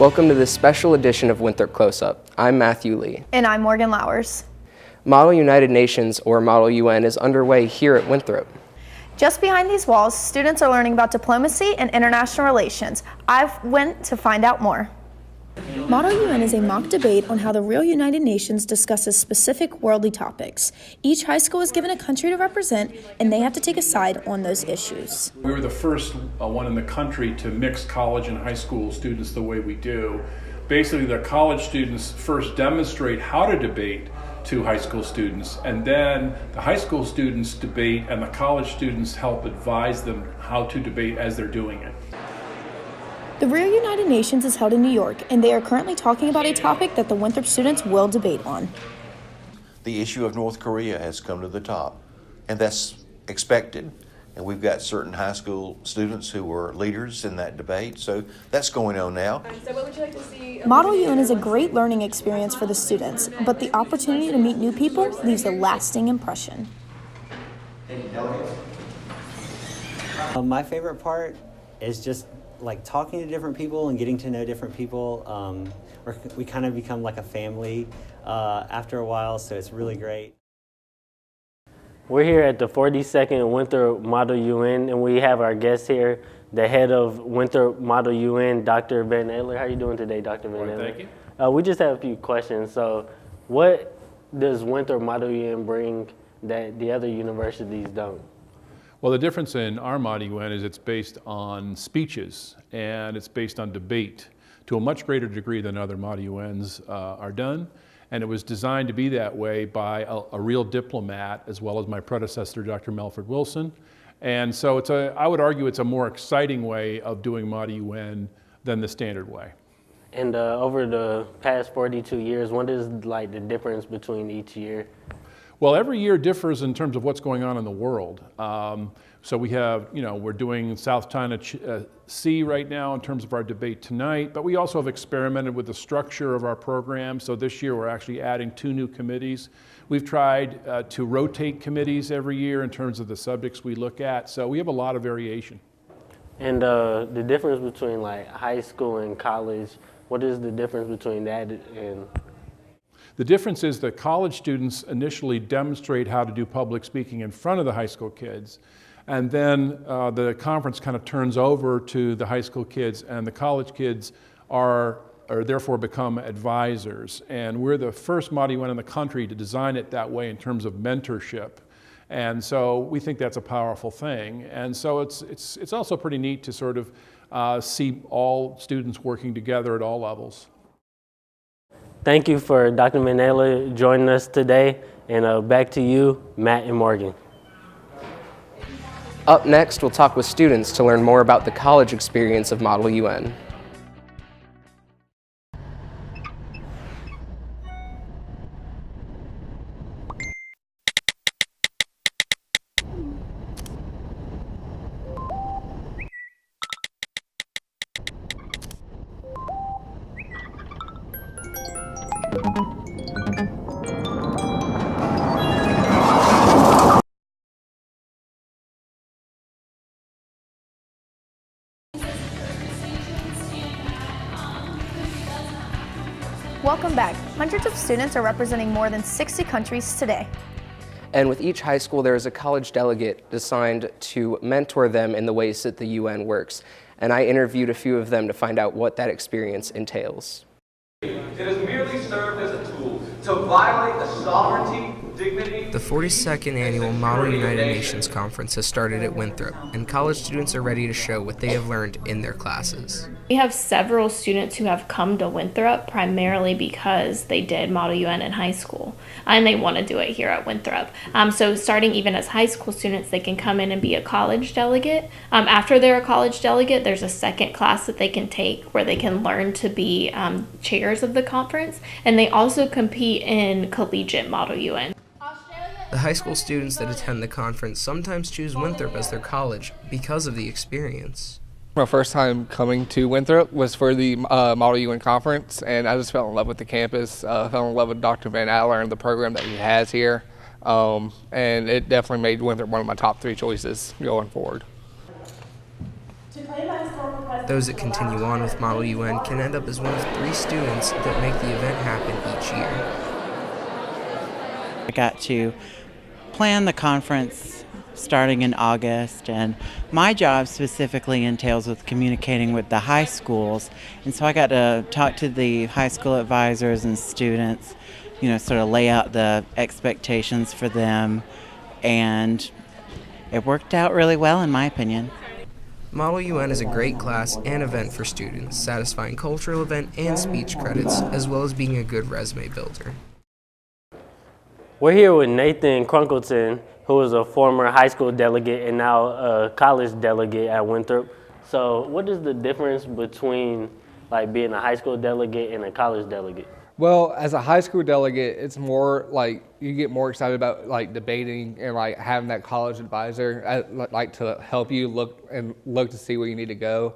Welcome to this special edition of Winthrop Close Up. I'm Matthew Lee. And I'm Morgan Lowers. Model United Nations, or Model UN, is underway here at Winthrop. Just behind these walls, students are learning about diplomacy and international relations. I've went to find out more. Model UN is a mock debate on how the real United Nations discusses specific worldly topics. Each high school is given a country to represent, and they have to take a side on those issues. We were the first one in the country to mix college and high school students the way we do. Basically, the college students first demonstrate how to debate to high school students, and then the high school students debate and the college students help advise them how to debate as they're doing it. The Real United Nations is held in New York, and they are currently talking about a topic that the Winthrop students will debate on. The issue of North Korea has come to the top, and that's expected. And we've got certain high school students who were leaders in that debate, so that's going on now. So what would you like to see? Model UN is a great learning experience for the students, but the opportunity to meet new people leaves a lasting impression. My favorite part is just like talking to different people and getting to know different people. We kind of become like a family after a while, so it's really great. We're here at the 42nd Winthrop Model UN, and we have our guest here, the head of Winthrop Model UN, Dr. Van Adler. How are you doing today, Dr. Van Adler? Thank you. We just have a few questions. So what does Winthrop Model UN bring that the other universities don't? Well, the difference in our Model UN is it's based on speeches and it's based on debate to a much greater degree than other Model UNs are done. And it was designed to be that way by a real diplomat, as well as my predecessor, Dr. Melford Wilson. And so I would argue it's a more exciting way of doing Model UN than the standard way. And over the past 42 years, what is like the difference between each year? Well, every year differs in terms of what's going on in the world. So we have, we're doing South China Sea right now in terms of our debate tonight, but we also have experimented with the structure of our program. So this year we're actually adding 2 new committees. We've tried to rotate committees every year in terms of the subjects we look at. So we have a lot of variation. And the difference between like high school and college, what is the difference between that and? The difference is that college students initially demonstrate how to do public speaking in front of the high school kids, and then the conference kind of turns over to the high school kids, and the college kids are therefore become advisors. And we're the first Model UN in the country to design it that way in terms of mentorship. And so we think that's a powerful thing. And so it's also pretty neat to sort of see all students working together at all levels. Thank you for Dr. Manela joining us today, and back to you, Matt and Morgan. Up next, we'll talk with students to learn more about the college experience of Model UN. Welcome back. Hundreds of students are representing more than 60 countries today. And with each high school, there is a college delegate assigned to mentor them in the ways that the UN works. And I interviewed a few of them to find out what that experience entails. It has merely served as a tool to violate the sovereignty, dignity. The 42nd Annual Model United Nations Conference has started at Winthrop, and college students are ready to show what they have learned in their classes. We have several students who have come to Winthrop primarily because they did Model UN in high school, and they want to do it here at Winthrop. So starting even as high school students, they can come in and be a college delegate. After they're a college delegate, there's a second class that they can take where they can learn to be chairs of the conference, and they also compete in collegiate Model UN. The high school students that attend the conference sometimes choose Winthrop as their college because of the experience. My first time coming to Winthrop was for the Model UN conference, and I just fell in love with the campus, fell in love with Dr. Van Adler and the program that he has here, and it definitely made Winthrop one of my top 3 choices going forward. Those that continue on with Model UN can end up as one of 3 students that make the event happen each year. I got to plan the conference starting in August, and my job specifically entails with communicating with the high schools, and so I got to talk to the high school advisors and students, sort of lay out the expectations for them, and it worked out really well in my opinion. Model UN is a great class and event for students, satisfying cultural event and speech credits, as well as being a good resume builder. We're here with Nathan Crunkleton, who is a former high school delegate and now a college delegate at Winthrop. So what is the difference between being a high school delegate and a college delegate? Well, as a high school delegate, it's more you get more excited about debating and having that college advisor to help you look to see where you need to go.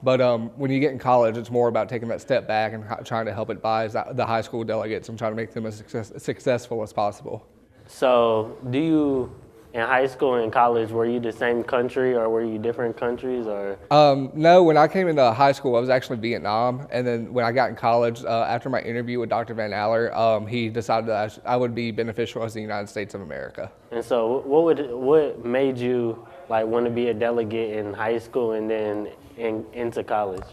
But when you get in college, it's more about taking that step back and trying to help advise the high school delegates and trying to make them as successful as possible. So do you, in high school and college, were you the same country or were you different countries? Or? No, when I came into high school, I was actually Vietnam. And then when I got in college, after my interview with Dr. Van Aller, he decided that I would be beneficial as the United States of America. And so what made you want to be a delegate in high school and then into college?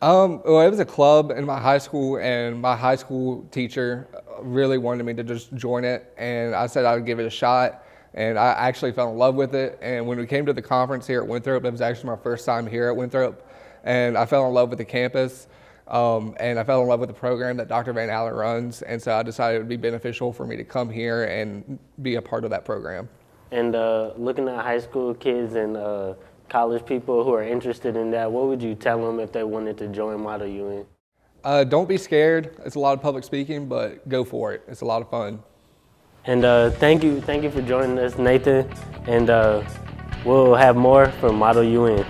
Well, it was a club in my high school, and my high school teacher really wanted me to just join it, and I said I would give it a shot, and I actually fell in love with it. And when we came to the conference here at Winthrop, it was actually my first time here at Winthrop, and I fell in love with the campus, and I fell in love with the program that Dr. Van Aller runs, and so I decided it would be beneficial for me to come here and be a part of that program. And looking at high school kids and college people who are interested in that, what would you tell them if they wanted to join Model UN? Don't be scared. It's a lot of public speaking, but go for it. It's a lot of fun. And thank you for joining us, Nathan. And we'll have more from Model UN.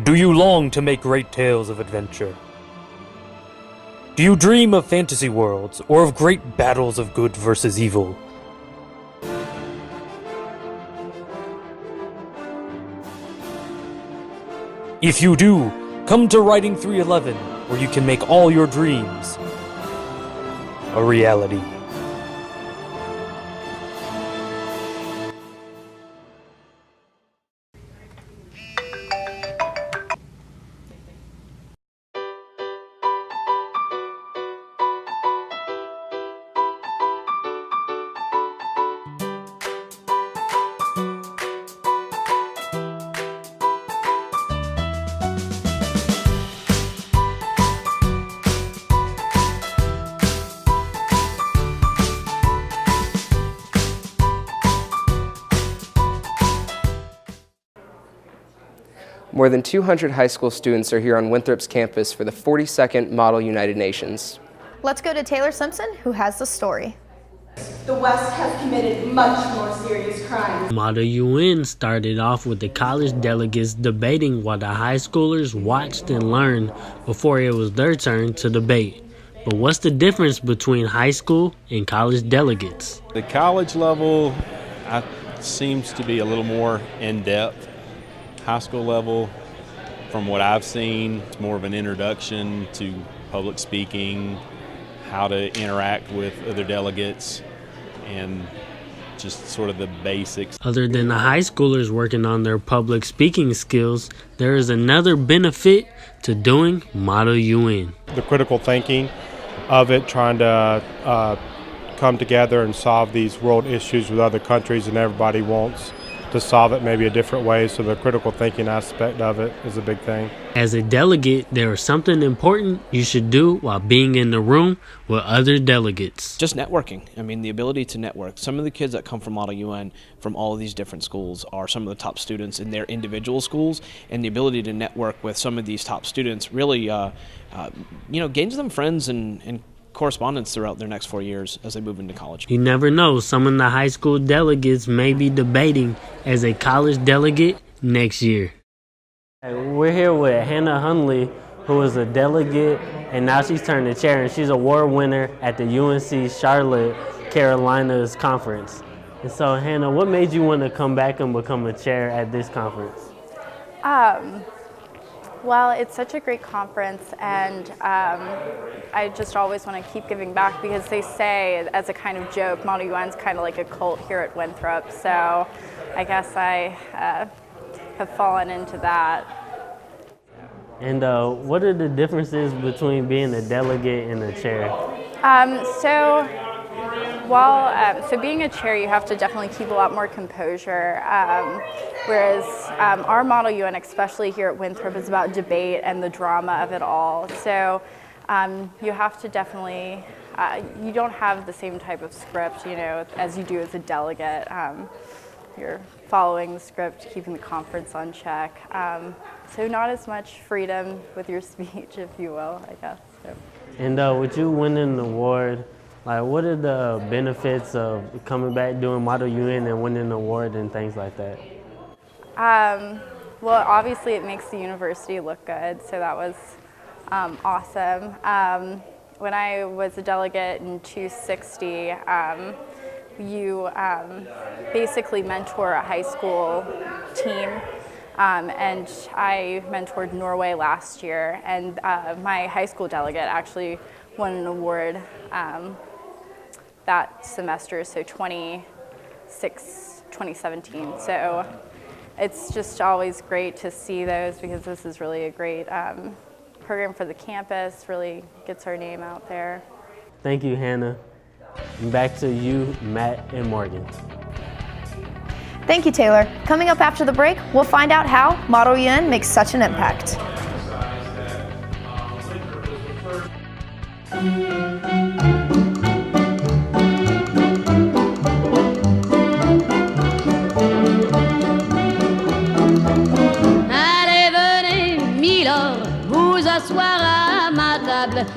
Do you long to make great tales of adventure? Do you dream of fantasy worlds, or of great battles of good versus evil? If you do, come to Writing 311, where you can make all your dreams a reality. More than 200 high school students are here on Winthrop's campus for the 42nd Model United Nations. Let's go to Taylor Simpson, who has the story. The West has committed much more serious crimes. Model UN started off with the college delegates debating what the high schoolers watched and learned before it was their turn to debate. But what's the difference between high school and college delegates? The college level seems to be a little more in-depth. High school level, from what I've seen, it's more of an introduction to public speaking, how to interact with other delegates, and just sort of the basics. Other than the high schoolers working on their public speaking skills, there is another benefit to doing Model UN. The critical thinking of it, trying to come together and solve these world issues with other countries, and everybody wants to solve it maybe a different way, so the critical thinking aspect of it is a big thing. As a delegate, there is something important you should do while being in the room with other delegates. Just networking. I mean, the ability to network. Some of the kids that come from Model UN from all of these different schools are some of the top students in their individual schools, and the ability to network with some of these top students really gains them friends and correspondence throughout their next 4 years as they move into college. You never know, some of the high school delegates may be debating as a college delegate next year. We're here with Hannah Hunley, who was a delegate, and now she's turned to chair, and she's an award winner at the UNC Charlotte Carolinas conference. And so, Hannah, what made you want to come back and become a chair at this conference? Well, it's such a great conference, and I just always want to keep giving back because they say, as a kind of joke, Model UN's kind of like a cult here at Winthrop. So I guess I have fallen into that. And what are the differences between being a delegate and a chair? So being a chair, you have to definitely keep a lot more composure, whereas our Model UN, especially here at Winthrop, is about debate and the drama of it all. So you have to definitely, you don't have the same type of script, as you do as a delegate. You're following the script, keeping the conference on check. So not as much freedom with your speech, if you will, I guess. So. And with you winning an award, what are the benefits of coming back doing Model UN and winning an award and things like that? Well, obviously it makes the university look good, so that was awesome. When I was a delegate in 260, you basically mentor a high school team, and I mentored Norway last year, and my high school delegate actually won an award that semester, so 2017. So it's just always great to see those because this is really a great program for the campus, really gets our name out there. Thank you, Hannah. And back to you, Matt and Morgan. Thank you, Taylor. Coming up after the break, we'll find out how Model UN makes such an impact.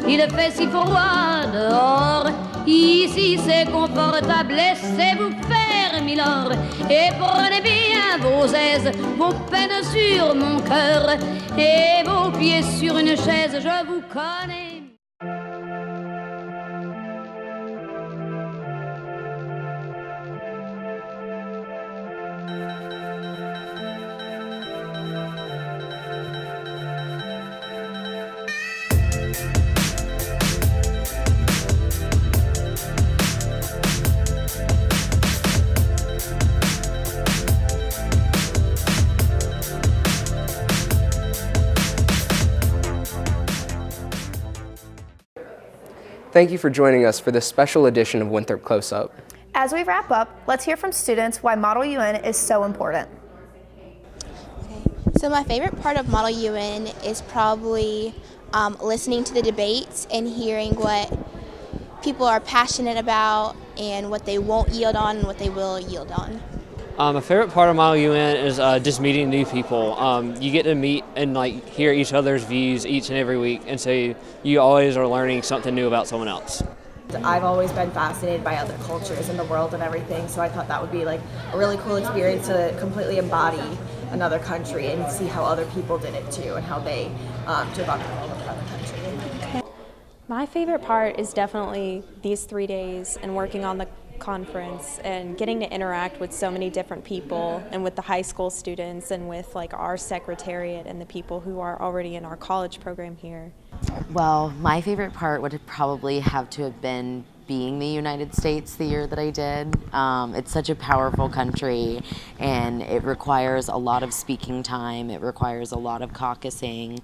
Il fait si froid dehors. Ici c'est confortable, laissez-vous faire, milord. Et prenez bien vos aises, vos peines sur mon cœur. Et vos pieds sur une chaise, je vous connais. Thank you for joining us for this special edition of Winthrop Close Up. As we wrap up, let's hear from students why Model UN is so important. So my favorite part of Model UN is probably listening to the debates and hearing what people are passionate about and what they won't yield on and what they will yield on. My favorite part of Model UN is just meeting new people. You get to meet and hear each other's views each and every week, and so you always are learning something new about someone else. I've always been fascinated by other cultures in the world and everything, so I thought that would be a really cool experience to completely embody another country and see how other people did it too and how they took on the world of another country. My favorite part is definitely these 3 days and working on the conference and getting to interact with so many different people and with the high school students and with our secretariat and the people who are already in our college program here. Well, my favorite part would probably have to have been being the United States the year that I did. It's such a powerful country and it requires a lot of speaking time. It requires a lot of caucusing.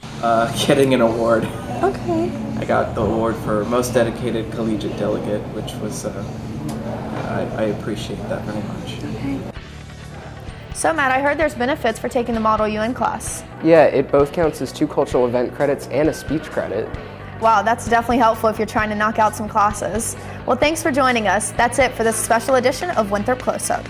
Getting an award. Okay. I got the award for most dedicated collegiate delegate, which was I appreciate that very much. Okay. So Matt, I heard there's benefits for taking the Model UN class. Yeah, it both counts as 2 cultural event credits and a speech credit. Wow, that's definitely helpful if you're trying to knock out some classes. Well, thanks for joining us. That's it for this special edition of Winthrop Close Up.